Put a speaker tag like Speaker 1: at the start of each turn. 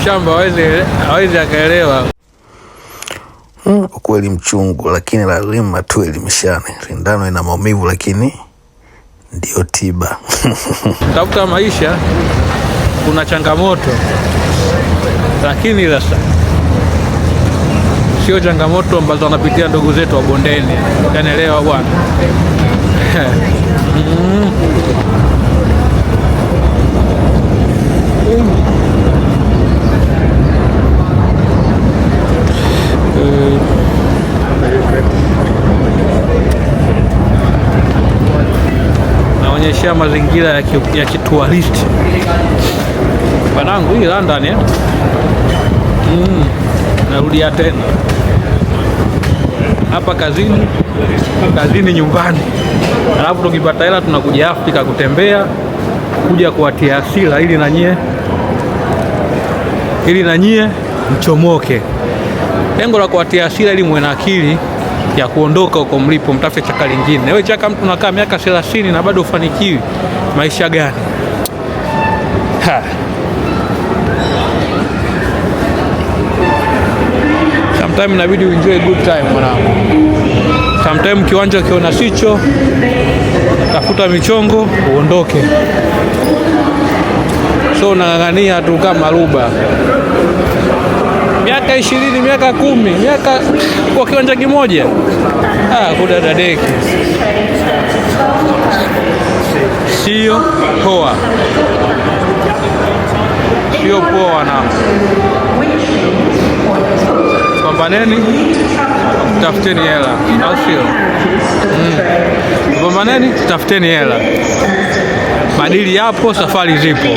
Speaker 1: mshamba hawezi akaelewa.
Speaker 2: Ukweli mchungu, lakini lazima tu elimishane. Sindano ina maumivu, lakini ndio tiba.
Speaker 1: Tafuta maisha kuna changamoto, lakini sasa sio changamoto ambazo wanapitia ndugu zetu wa bondeni. Kanielewa bwana. Naonyesha mazingira ya kituaristi panangu hii London narudia tena hapa kazini nyumbani, alafu tukipata hela tunakuja Afrika kutembea, kuja kuwatia hasira ili na nyie mchomoke. Lengo la kuwatia hasira ili muwe na akili ya kuondoka huko mlipo, mtafute chaka lingine. Wewe chaka mtu unakaa miaka 30 na bado ufanikiwi, maisha gani? Sometimes inabidi enjoy good time mwanangu. Sometimes kiwanja ukiona sicho, tafuta michongo uondoke. So unang'ang'ania tu kama ruba. Miaka 20, miaka 10, miaka kwa kiwanja kimoja. Kudadadeki. Sio poa. Sio poa na pambaneni, tafuteni hela, au sio? Pambaneni, tafuteni hela. Madili yapo, safari zipo.